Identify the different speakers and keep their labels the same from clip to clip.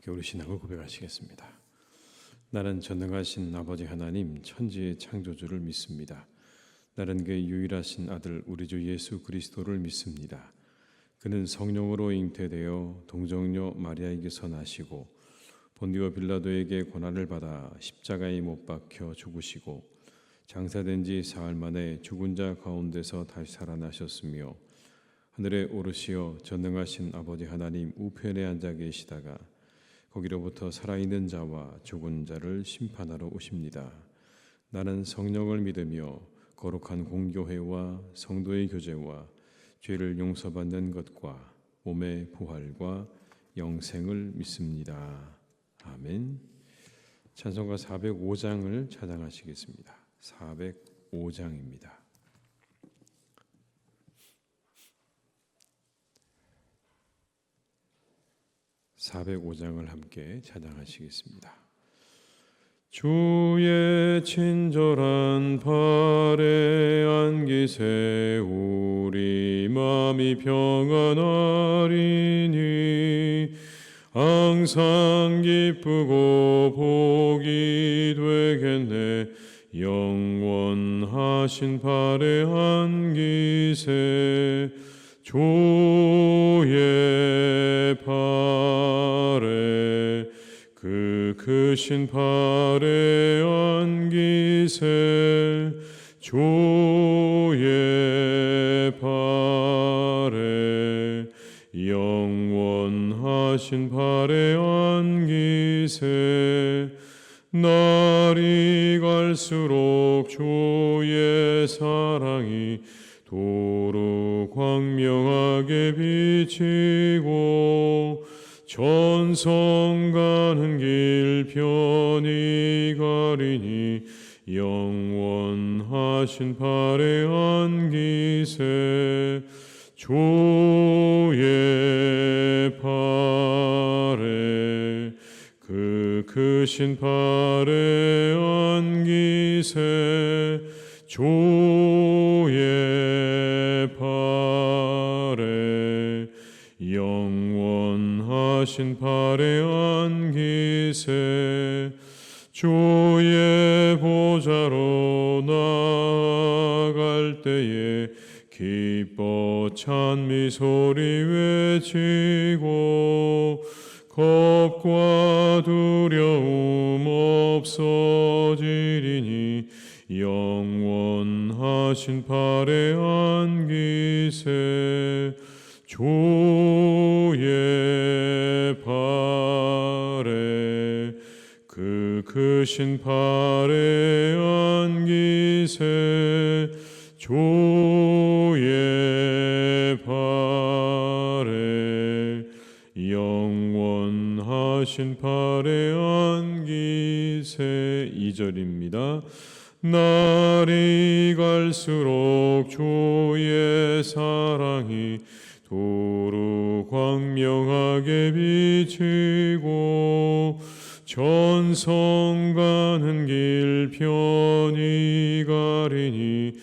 Speaker 1: 함께 우리 신앙을 고백하시겠습니다. 나는 전능하신 아버지 하나님 천지의 창조주를 믿습니다. 나는 그의 유일하신 아들 우리 주 예수 그리스도를 믿습니다. 그는 성령으로 잉태되어 동정녀 마리아에게서 나시고 본디오 빌라도에게 고난을 받아 십자가에 못 박혀 죽으시고 장사된 지 사흘 만에 죽은 자 가운데서 다시 살아나셨으며 하늘에 오르시어 전능하신 아버지 하나님 우편에 앉아 계시다가 거기로부터 살아있는 자와 죽은 자를 심판하러 오십니다. 나는 성령을 믿으며 거룩한 공교회와 성도의 교제와 죄를 용서받는 것과 몸의 부활과 영생을 믿습니다. 아멘. 찬송가 405장을 찬양하시겠습니다. 405장입니다. 405장을 함께 찬양하시겠습니다. 주의 친절한 발에 안기세 우리 마음이 평안하리니 항상 기쁘고 복이 되겠네. 영원하신 발에 안기세 주의 발에 그 크신 발에 안기세 주의 발에 영원하신 발에 안기세 날이 갈수록 주의 사랑이 도로 광명하게 비치고 전성 가는 길 편히 가리니 영원하신 발에 안기세 주의 발에 그 크신 발에 안기세 주의 발에 영원하신 발에 안기세 주의 보좌로 나아갈 때에 기뻐 찬미 소리 외치고 겁과 두려움 없어지리니 영원하신 발에 안기세 주의 발에 그 크신 발에 안기세 주의 발에 영원하신 발에 안기세 2절입니다. 날이 갈수록 주의 사랑이 도로 광명하게 비치고 전성 가는 길 편히 가리니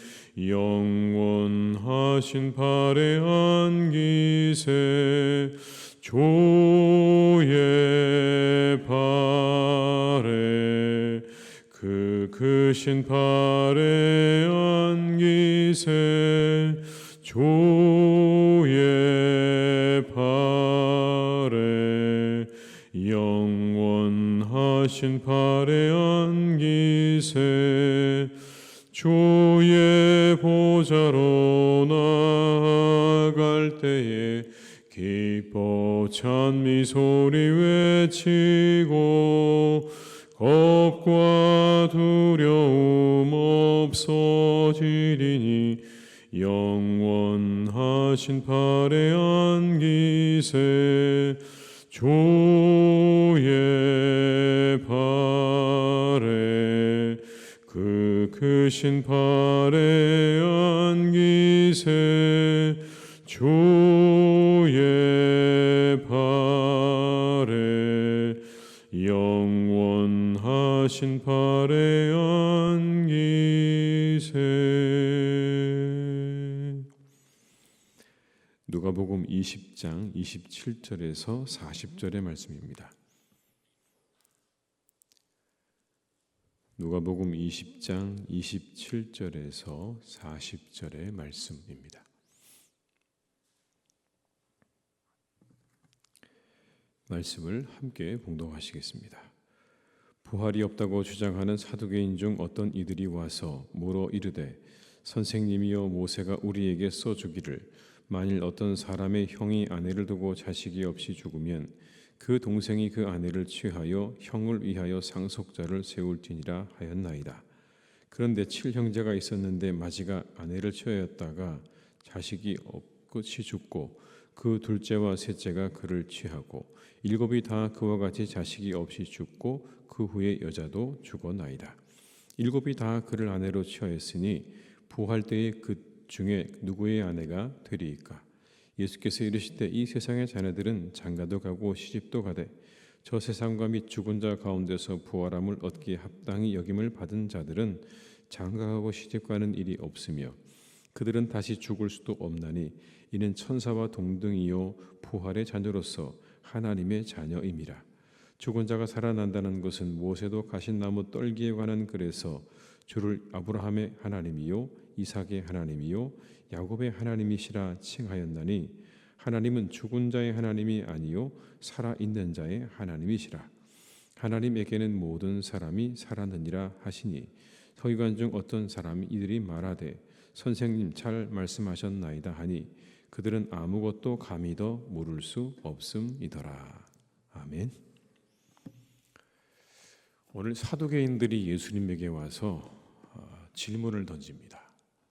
Speaker 1: 영원하신 발에 안기세 주의 발에 그 크신 발에 안기세 주의 발에 영원하신 발에 안기세 주의 보좌로 나아갈 때에 기뻐 찬미 소리 외치고 겁과 두려움 없어지리니 영원하신 발에 안기세 주의 발에 그 크신 발에 안기세 주의 발에 영원하신 발에 안기세. 누가복음 20장 27절에서 40절의 말씀입니다. 누가복음 20장 27절에서 40절의 말씀입니다. 말씀을 함께 봉독하시겠습니다. 부활이 없다고 주장하는 사두개인 중 어떤 이들이 와서 물어 이르되 선생님이여 모세가 우리에게 써주기를 만일 어떤 사람의 형이 아내를 두고 자식이 없이 죽으면 그 동생이 그 아내를 취하여 형을 위하여 상속자를 세울지니라 하였나이다. 그런데 7형제가 있었는데 마지가 아내를 취하였다가 자식이 없이 죽고 그 둘째와 셋째가 그를 취하고 7이 다 그와 같이 자식이 없이 죽고 그 후에 여자도 죽었나이다. 7이 다 그를 아내로 취하였으니 부활 때에 그 중에 누구의 아내가 되리이까? 예수께서 이르시되 이 세상의 자녀들은 장가도 가고 시집도 가되 저 세상과 및 죽은 자 가운데서 부활함을 얻기에 합당히 여김을 받은 자들은 장가가고 시집가는 일이 없으며 그들은 다시 죽을 수도 없나니 이는 천사와 동등이요 부활의 자녀로서 하나님의 자녀임이라. 죽은 자가 살아난다는 것은 모세도 가신나무 떨기에 관한 글에서 주를 아브라함의 하나님이요 이삭의 하나님이요 야곱의 하나님이시라 칭하였나니 하나님은 죽은 자의 하나님이 아니요 살아있는 자의 하나님이시라. 하나님에게는 모든 사람이 살았느니라 하시니 서기관 중 어떤 사람이 이들이 말하되 선생님 잘 말씀하셨나이다 하니 그들은 아무것도 감히 더 물을 수 없음이더라. 아멘. 오늘 사두개인들이 예수님에게 와서 질문을 던집니다.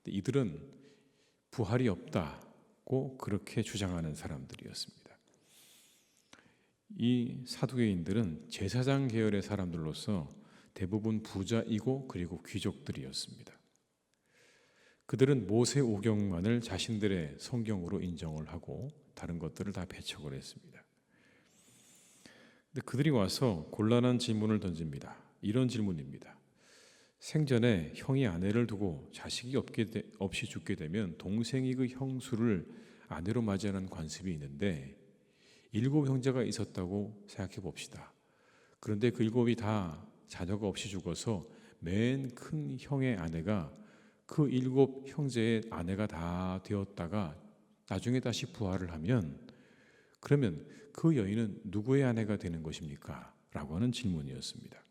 Speaker 1: 이들은 부활이 없다고 그렇게 주장하는 사람들이었습니다. 이 사두개인들은 제사장 계열의 사람들로서 대부분 부자이고 그리고 귀족들이었습니다. 그들은 모세 오경만을 자신들의 성경으로 인정을 하고 다른 것들을 다 배척을 했습니다. 근데 그들이 와서 곤란한 질문을 던집니다. 이런 질문입니다. 생전에 형이 아내를 두고 자식이 없이 죽게 되면 동생이 그 형수를 아내로 맞이하는 관습이 있는데 7형제가 있었다고 생각해 봅시다. 그런데 그 7이 다 자녀가 없이 죽어서 맨 큰 형의 아내가 그 7형제의 아내가 다 되었다가 나중에 다시 부활을 하면 그러면 그 여인은 누구의 아내가 되는 것입니까? 라고 하는 질문이었습니다.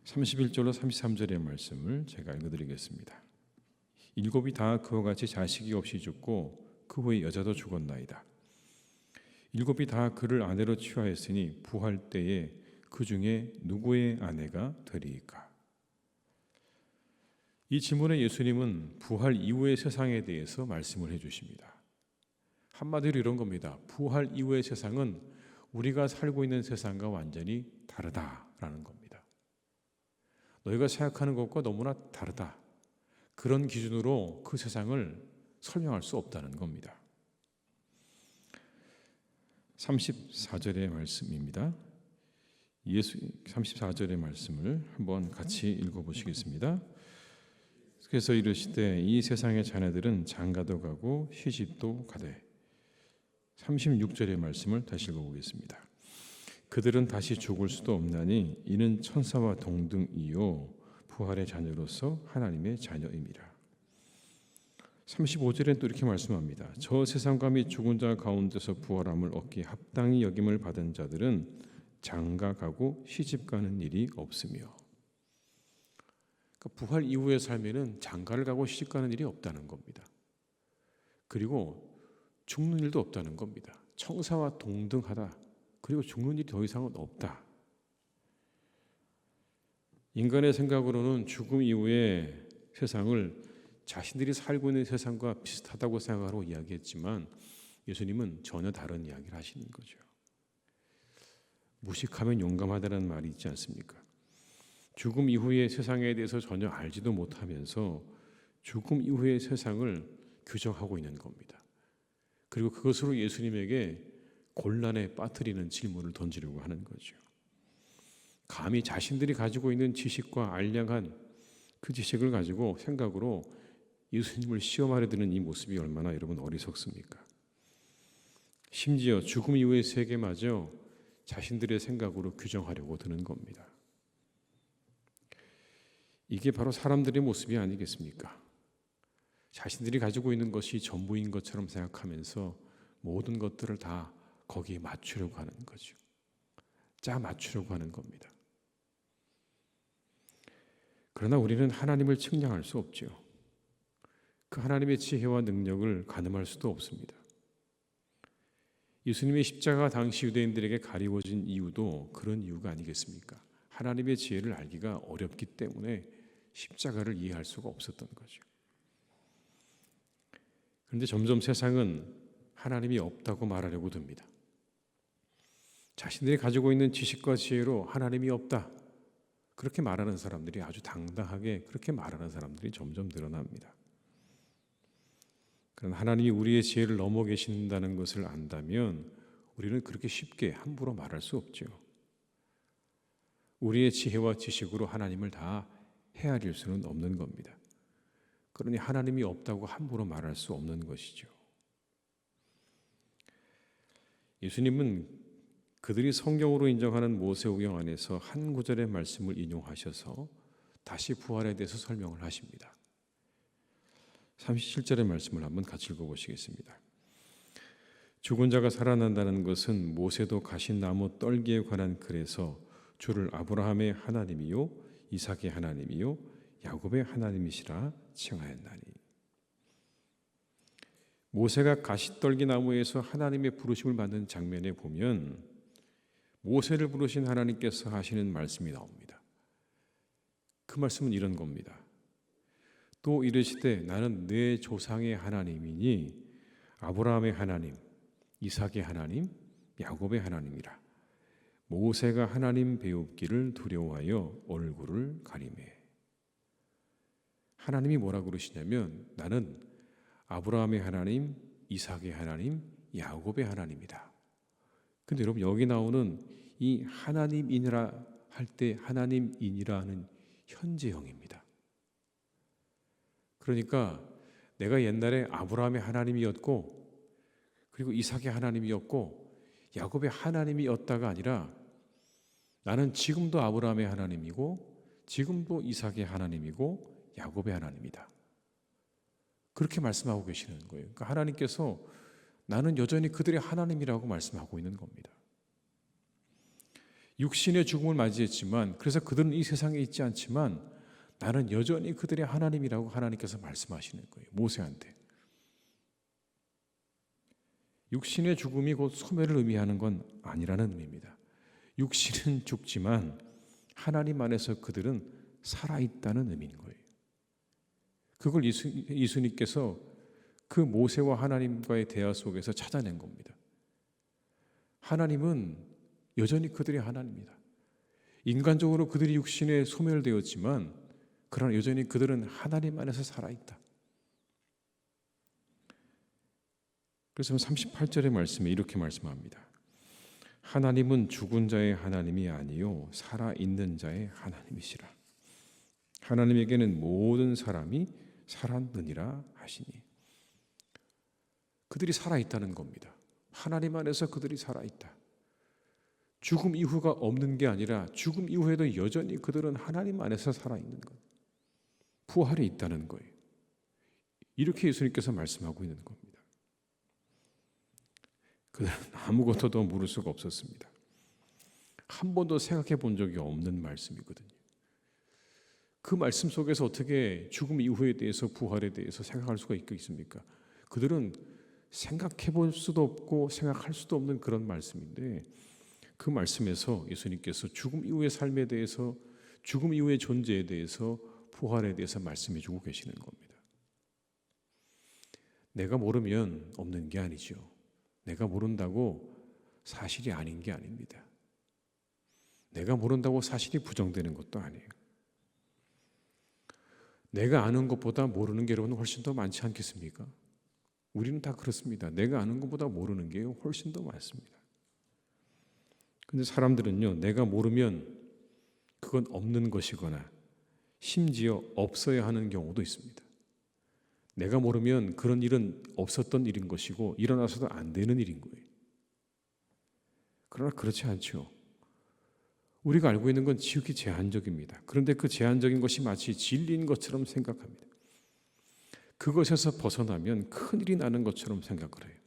Speaker 1: 31절로 33절의 말씀을 제가 읽어드리겠습니다. 7이 다 그와 같이 자식이 없이 죽고 그 후에 여자도 죽었나이다. 7이 다 그를 아내로 취하였으니 부활 때에 그 중에 누구의 아내가 되리이까? 이 질문에 예수님은 부활 이후의 세상에 대해서 말씀을 해주십니다. 한마디로 이런 겁니다. 부활 이후의 세상은 우리가 살고 있는 세상과 완전히 다르다라는 겁니다. 너희가 생각하는 것과 너무나 다르다. 그런 기준으로 그 세상을 설명할 수 없다는 겁니다. 34절의 말씀입니다. 34절의 말씀을 한번 같이 읽어보시겠습니다. 그래서 이르시되 이 세상의 자녀들은 장가도 가고 시집도 가되 36절의 말씀을 다시 읽어보겠습니다. 그들은 다시 죽을 수도 없나니 이는 천사와 동등이요 부활의 자녀로서 하나님의 자녀임이라. 35절엔 또 이렇게 말씀합니다. 저 세상과 및 죽은 자 가운데서 부활함을 얻기에 합당히 여김을 받은 자들은 장가가고 시집가는 일이 없으며, 그러니까 부활 이후의 삶에는 장가를 가고 시집가는 일이 없다는 겁니다. 그리고 죽는 일도 없다는 겁니다. 천사와 동등하다. 그리고 죽는 일이 더 이상은 없다. 인간의 생각으로는 죽음 이후의 세상을 자신들이 살고 있는 세상과 비슷하다고 생각하고 이야기했지만 예수님은 전혀 다른 이야기를 하시는 거죠. 무식하면 용감하다는 말이 있지 않습니까? 죽음 이후의 세상에 대해서 전혀 알지도 못하면서 죽음 이후의 세상을 규정하고 있는 겁니다. 그리고 그것으로 예수님에게 곤란에 빠뜨리는 질문을 던지려고 하는 거죠. 감히 자신들이 가지고 있는 지식과 알량한 그 지식을 가지고 생각으로 예수님을 시험하려 드는 이 모습이 얼마나 여러분 어리석습니까? 심지어 죽음 이후의 세계마저 자신들의 생각으로 규정하려고 드는 겁니다. 이게 바로 사람들의 모습이 아니겠습니까? 자신들이 가지고 있는 것이 전부인 것처럼 생각하면서 모든 것들을 다 거기에 맞추려고 하는 거죠. 짜 맞추려고 하는 겁니다. 그러나 우리는 하나님을 측량할 수 없죠. 그 하나님의 지혜와 능력을 가늠할 수도 없습니다. 예수님의 십자가 당시 유대인들에게 가리워진 이유도 그런 이유가 아니겠습니까? 하나님의 지혜를 알기가 어렵기 때문에 십자가를 이해할 수가 없었던 거죠. 그런데 점점 세상은 하나님이 없다고 말하려고 듭니다. 자신들이 가지고 있는 지식과 지혜로 하나님이 없다, 그렇게 말하는 사람들이, 아주 당당하게 그렇게 말하는 사람들이 점점 늘어납니다. 그러나 하나님이 우리의 지혜를 넘어 계신다는 것을 안다면 우리는 그렇게 쉽게 함부로 말할 수 없죠. 우리의 지혜와 지식으로 하나님을 다 헤아릴 수는 없는 겁니다. 그러니 하나님이 없다고 함부로 말할 수 없는 것이죠. 예수님은 그들이 성경으로 인정하는 모세오경 안에서 한 구절의 말씀을 인용하셔서 다시 부활에 대해서 설명을 하십니다. 37절의 말씀을 한번 같이 읽어보시겠습니다. 죽은 자가 살아난다는 것은 모세도 가신 나무 떨기에 관한 글에서 주를 아브라함의 하나님이요 이삭의 하나님이요 야곱의 하나님이시라 칭하였나니. 모세가 가시떨기 나무에서 하나님의 부르심을 받는 장면에 보면 모세를 부르신 하나님께서 하시는 말씀이 나옵니다. 그 말씀은 이런 겁니다. 또 이르시되 나는 내 조상의 하나님이니 아브라함의 하나님, 이삭의 하나님, 야곱의 하나님이라. 모세가 하나님 배웁기를 두려워하여 얼굴을 가리매. 하나님이 뭐라고 그러시냐면 나는 아브라함의 하나님, 이삭의 하나님, 야곱의 하나님이다. 근데 여러분 여기 나오는 이 하나님이니라 할 때 하나님이니라는 현재형입니다. 그러니까 내가 옛날에 아브라함의 하나님이었고 그리고 이삭의 하나님이었고 야곱의 하나님이었다가 아니라 나는 지금도 아브라함의 하나님이고 지금도 이삭의 하나님이고 야곱의 하나님이다. 그렇게 말씀하고 계시는 거예요. 그러니까 하나님께서 나는 여전히 그들의 하나님이라고 말씀하고 있는 겁니다. 육신의 죽음을 맞이했지만 그래서 그들은 이 세상에 있지 않지만 나는 여전히 그들의 하나님이라고 하나님께서 말씀하시는 거예요. 모세한테. 육신의 죽음이 곧 소멸을 의미하는 건 아니라는 의미입니다. 육신은 죽지만 하나님 안에서 그들은 살아있다는 의미인 거예요. 그걸 예수님께서 그 모세와 하나님과의 대화 속에서 찾아낸 겁니다. 하나님은 여전히 그들의 하나님이다. 인간적으로 그들이 육신에 소멸되었지만 그러나 여전히 그들은 하나님 안에서 살아있다. 그래서 38절의 말씀에 이렇게 말씀합니다. 하나님은 죽은 자의 하나님이 아니요 살아있는 자의 하나님이시라. 하나님에게는 모든 사람이 살았느니라 하시니. 그들이 살아있다는 겁니다. 하나님 안에서 그들이 살아있다. 죽음 이후가 없는 게 아니라 죽음 이후에도 여전히 그들은 하나님 안에서 살아있는 것. 부활이 있다는 거예요. 이렇게 예수님께서 말씀하고 있는 겁니다. 그들은 아무것도 더 물을 수가 없었습니다. 한 번도 생각해 본 적이 없는 말씀이거든요. 그 말씀 속에서 어떻게 죽음 이후에 대해서 부활에 대해서 생각할 수가 있겠습니까? 그들은 생각해 볼 수도 없고 생각할 수도 없는 그런 말씀인데 그 말씀에서 예수님께서 죽음 이후의 삶에 대해서 죽음 이후의 존재에 대해서 부활에 대해서 말씀해 주고 계시는 겁니다. 내가 모르면 없는 게 아니죠. 내가 모른다고 사실이 아닌 게 아닙니다. 내가 모른다고 사실이 부정되는 것도 아니에요. 내가 아는 것보다 모르는 게 여러분 훨씬 더 많지 않겠습니까? 우리는 다 그렇습니다. 내가 아는 것보다 모르는 게 훨씬 더 많습니다. 근데 사람들은요, 내가 모르면 그건 없는 것이거나 심지어 없어야 하는 경우도 있습니다. 내가 모르면 그런 일은 없었던 일인 것이고 일어나서도 안 되는 일인 거예요. 그러나 그렇지 않죠. 우리가 알고 있는 건 지극히 제한적입니다. 그런데 그 제한적인 것이 마치 진리인 것처럼 생각합니다. 그것에서 벗어나면 큰일이 나는 것처럼 생각을 해요.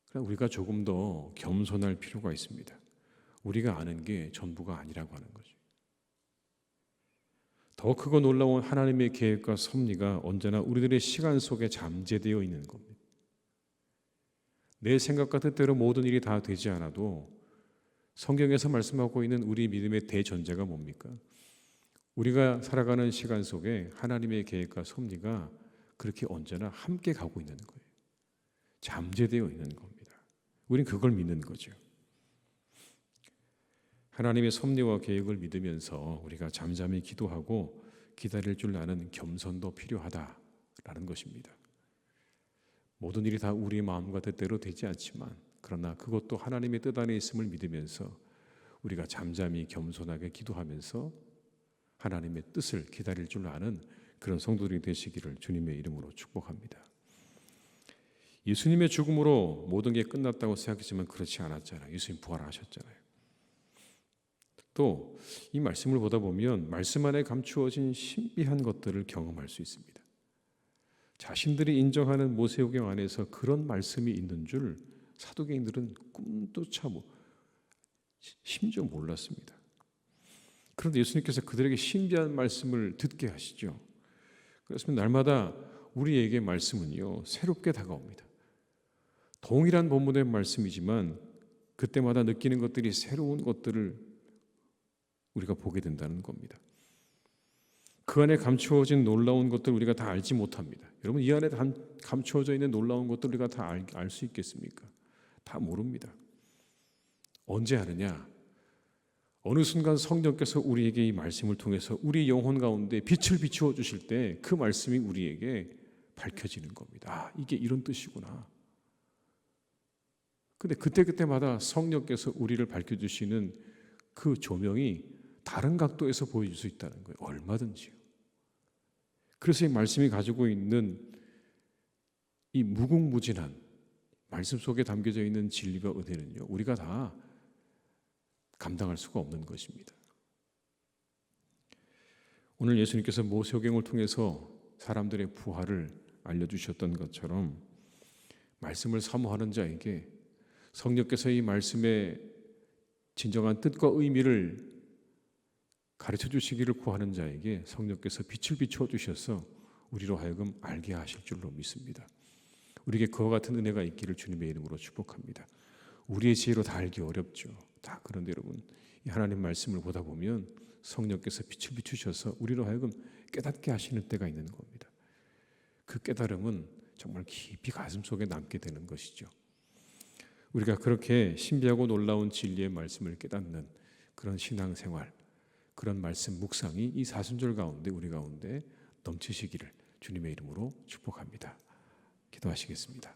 Speaker 1: 그러니까 우리가 조금 더 겸손할 필요가 있습니다. 우리가 아는 게 전부가 아니라고 하는 거죠. 더 크고 놀라운 하나님의 계획과 섭리가 언제나 우리들의 시간 속에 잠재되어 있는 겁니다. 내 생각과 뜻대로 모든 일이 다 되지 않아도 성경에서 말씀하고 있는 우리 믿음의 대전제가 뭡니까? 우리가 살아가는 시간 속에 하나님의 계획과 섭리가 그렇게 언제나 함께 가고 있는 거예요. 잠재되어 있는 겁니다. 우린 그걸 믿는 거죠. 하나님의 섭리와 계획을 믿으면서 우리가 잠잠히 기도하고 기다릴 줄 아는 겸손도 필요하다라는 것입니다. 모든 일이 다 우리의 마음과 뜻대로 되지 않지만 그러나 그것도 하나님의 뜻 안에 있음을 믿으면서 우리가 잠잠히 겸손하게 기도하면서 하나님의 뜻을 기다릴 줄 아는 그런 성도들이 되시기를 주님의 이름으로 축복합니다. 예수님의 죽음으로 모든 게 끝났다고 생각했지만 그렇지 않았잖아요. 예수님 부활하셨잖아요. 또 이 말씀을 보다 보면 말씀 안에 감추어진 신비한 것들을 경험할 수 있습니다. 자신들이 인정하는 모세오경 안에서 그런 말씀이 있는 줄 사두개인들은 꿈조차 심지어 몰랐습니다. 그런데 예수님께서 그들에게 신비한 말씀을 듣게 하시죠. 그래서 날마다 우리에게 말씀은요 새롭게 다가옵니다. 동일한 본문의 말씀이지만 그때마다 느끼는 것들이 새로운 것들을 우리가 보게 된다는 겁니다. 그 안에 감추어진 놀라운 것들 우리가 다 알지 못합니다. 여러분 이 안에 감추어져 있는 놀라운 것들 우리가 다 알 수 있겠습니까? 다 모릅니다. 언제 아느냐? 어느 순간 성령께서 우리에게 이 말씀을 통해서 우리 영혼 가운데 빛을 비추어 주실 때 그 말씀이 우리에게 밝혀지는 겁니다. 이게 이런 뜻이구나. 근데 그때마다 성령께서 우리를 밝혀주시는 그 조명이 다른 각도에서 보여줄 수 있다는 거예요. 얼마든지요. 그래서 이 말씀이 가지고 있는 이 무궁무진한 말씀 속에 담겨져 있는 진리와 은혜는요, 우리가 다 감당할 수가 없는 것입니다. 오늘 예수님께서 모세오경을 통해서 사람들의 부활을 알려주셨던 것처럼 말씀을 사모하는 자에게 성령께서 이 말씀의 진정한 뜻과 의미를 가르쳐 주시기를 구하는 자에게 성령께서 빛을 비추어 주셔서 우리로 하여금 알게 하실 줄로 믿습니다. 우리에게 그와 같은 은혜가 있기를 주님의 이름으로 축복합니다. 우리의 지혜로 다 알기 어렵죠. 다 그런데 여러분 이 하나님 말씀을 보다 보면 성령께서 빛을 비추셔서 우리로 하여금 깨닫게 하시는 때가 있는 겁니다. 그 깨달음은 정말 깊이 가슴 속에 남게 되는 것이죠. 우리가 그렇게 신비하고 놀라운 진리의 말씀을 깨닫는 그런 신앙생활, 그런 말씀 묵상이 이 사순절 가운데 우리 가운데 넘치시기를 주님의 이름으로 축복합니다. 기도하시겠습니다.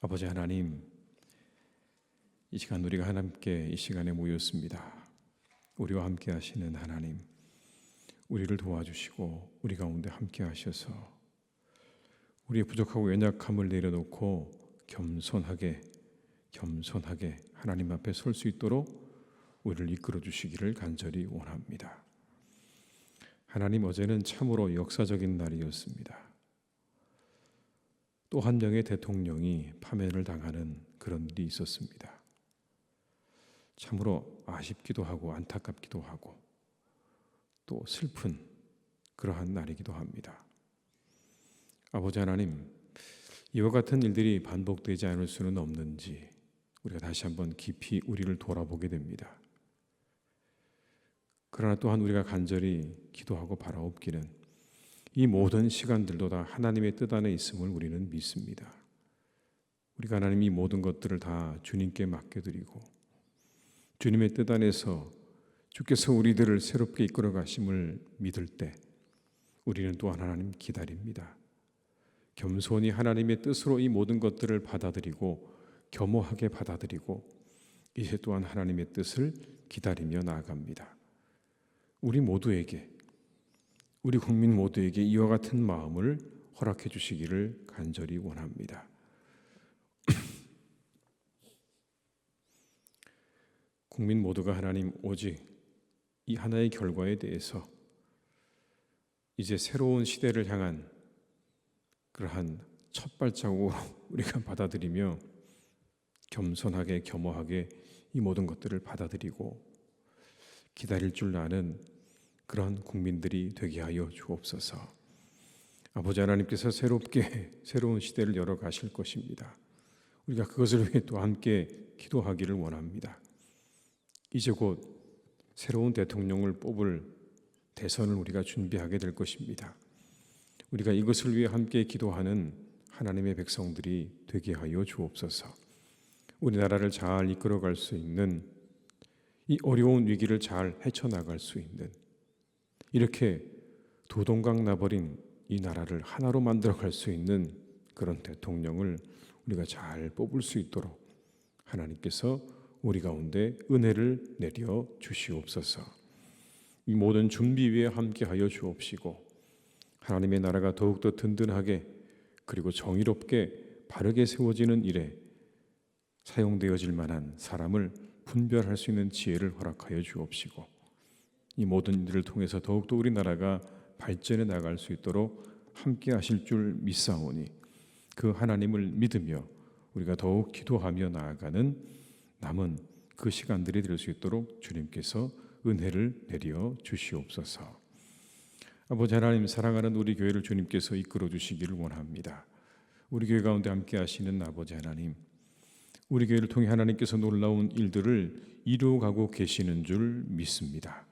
Speaker 1: 아버지 하나님, 이 시간 우리가 하나님께 이 시간에 모였습니다. 우리와 함께 하시는 하나님, 우리를 도와주시고 우리 가운데 함께 하셔서 우리의 부족하고 연약함을 내려놓고 겸손하게 하나님 앞에 설 수 있도록 우리를 이끌어 주시기를 간절히 원합니다. 하나님, 어제는 참으로 역사적인 날이었습니다. 또 한 명의 대통령이 파면을 당하는 그런 일이 있었습니다. 참으로 아쉽기도 하고 안타깝기도 하고 또 슬픈 그러한 날이기도 합니다. 아버지 하나님, 이와 같은 일들이 반복되지 않을 수는 없는지 우리가 다시 한번 깊이 우리를 돌아보게 됩니다. 그러나 또한 우리가 간절히 기도하고 바라옵기는 이 모든 시간들도 다 하나님의 뜻 안에 있음을 우리는 믿습니다. 우리가 하나님 이 모든 것들을 다 주님께 맡겨드리고 주님의 뜻 안에서 주께서 우리들을 새롭게 이끌어 가심을 믿을 때 우리는 또한 하나님 기다립니다. 겸손히 하나님의 뜻으로 이 모든 것들을 받아들이고 겸허하게 받아들이고 이제 또한 하나님의 뜻을 기다리며 나아갑니다. 우리 모두에게, 우리 국민 모두에게 이와 같은 마음을 허락해 주시기를 간절히 원합니다. 국민 모두가 하나님 오직 이 하나의 결과에 대해서 이제 새로운 시대를 향한 그러한 첫 발자국으로 우리가 받아들이며 겸손하게 겸허하게 이 모든 것들을 받아들이고 기다릴 줄 아는 그런 국민들이 되게 하여 주옵소서. 아버지 하나님께서 새로운 시대를 열어가실 것입니다. 우리가 그것을 위해 또 함께 기도하기를 원합니다. 이제 곧 새로운 대통령을 뽑을 대선을 우리가 준비하게 될 것입니다. 우리가 이것을 위해 함께 기도하는 하나님의 백성들이 되게 하여 주옵소서. 우리나라를 잘 이끌어갈 수 있는, 이 어려운 위기를 잘 헤쳐나갈 수 있는, 이렇게 도동강 나버린 이 나라를 하나로 만들어갈 수 있는 그런 대통령을 우리가 잘 뽑을 수 있도록 하나님께서 우리 가운데 은혜를 내려 주시옵소서. 이 모든 준비 위에 함께하여 주옵시고 하나님의 나라가 더욱더 든든하게 그리고 정의롭게 바르게 세워지는 일에 사용되어질 만한 사람을 분별할 수 있는 지혜를 허락하여 주옵시고 이 모든 일을 통해서 더욱더 우리나라가 발전해 나갈 수 있도록 함께 하실 줄 믿사오니 그 하나님을 믿으며 우리가 더욱 기도하며 나아가는 남은 그 시간들이 될 수 있도록 주님께서 은혜를 내려 주시옵소서. 아버지 하나님, 사랑하는 우리 교회를 주님께서 이끌어 주시기를 원합니다. 우리 교회 가운데 함께 하시는 아버지 하나님, 우리 교회를 통해 하나님께서 놀라운 일들을 이루어가고 계시는 줄 믿습니다.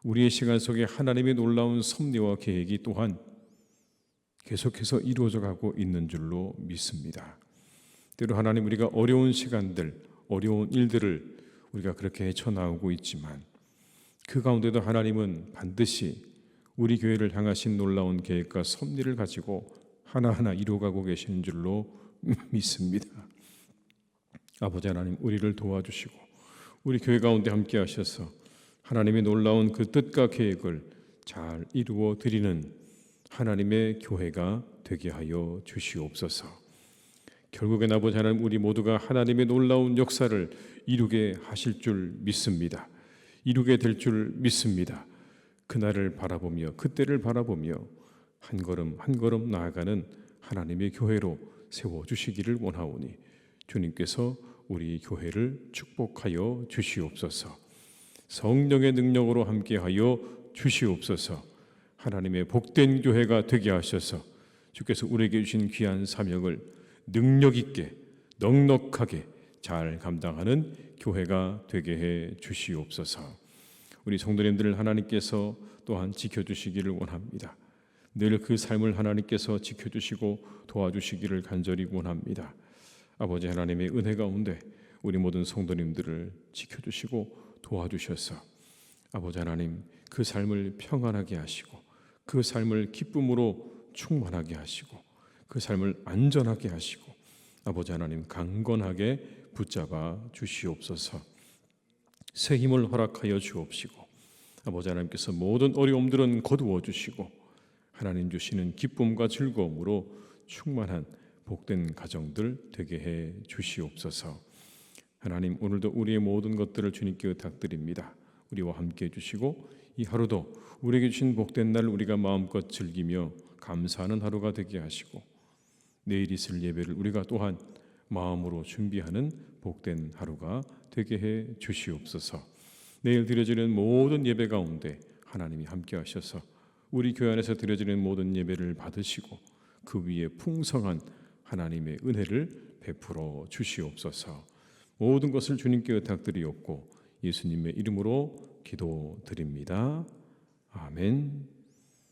Speaker 1: 우리의 시간 속에 하나님의 놀라운 섭리와 계획이 또한 계속해서 이루어져 가고 있는 줄로 믿습니다. 때로 하나님, 우리가 어려운 시간들, 어려운 일들을 우리가 그렇게 헤쳐나오고 있지만 그 가운데도 하나님은 반드시 우리 교회를 향하신 놀라운 계획과 섭리를 가지고 하나하나 이루어가고 계시는 줄로 믿습니다. 아버지 하나님, 우리를 도와주시고 우리 교회 가운데 함께 하셔서 하나님의 놀라운 그 뜻과 계획을 잘 이루어 드리는 하나님의 교회가 되게 하여 주시옵소서. 결국엔 아버지 하나님, 우리 모두가 하나님의 놀라운 역사를 이루게 하실 줄 믿습니다. 이루게 될 줄 믿습니다. 그날을 바라보며 그때를 바라보며 한 걸음 한 걸음 나아가는 하나님의 교회로 세워주시기를 원하오니 주님께서 우리 교회를 축복하여 주시옵소서. 성령의 능력으로 함께하여 주시옵소서. 하나님의 복된 교회가 되게 하셔서 주께서 우리에게 주신 귀한 사명을 능력 있게 넉넉하게 잘 감당하는 교회가 되게 해 주시옵소서. 우리 성도님들을 하나님께서 또한 지켜주시기를 원합니다. 늘 그 삶을 하나님께서 지켜주시고 도와주시기를 간절히 원합니다. 아버지 하나님의 은혜 가운데 우리 모든 성도님들을 지켜주시고 도와주셔서 아버지 하나님, 그 삶을 평안하게 하시고 그 삶을 기쁨으로 충만하게 하시고 그 삶을 안전하게 하시고 아버지 하나님, 강건하게 붙잡아 주시옵소서. 새 힘을 허락하여 주옵시고 아버지 하나님께서 모든 어려움들은 거두어 주시고 하나님 주시는 기쁨과 즐거움으로 충만한 복된 가정들 되게 해 주시옵소서. 하나님, 오늘도 우리의 모든 것들을 주님께 의탁드립니다. 우리와 함께 해주시고 이 하루도 우리에게 주신 복된 날 우리가 마음껏 즐기며 감사하는 하루가 되게 하시고 내일 있을 예배를 우리가 또한 마음으로 준비하는 복된 하루가 되게 해 주시옵소서. 내일 드려지는 모든 예배 가운데 하나님이 함께 하셔서 우리 교회 안에서 드려지는 모든 예배를 받으시고 그 위에 풍성한 하나님의 은혜를 베풀어 주시옵소서. 모든 것을 주님께 의탁드리옵고 예수님의 이름으로 기도드립니다. 아멘.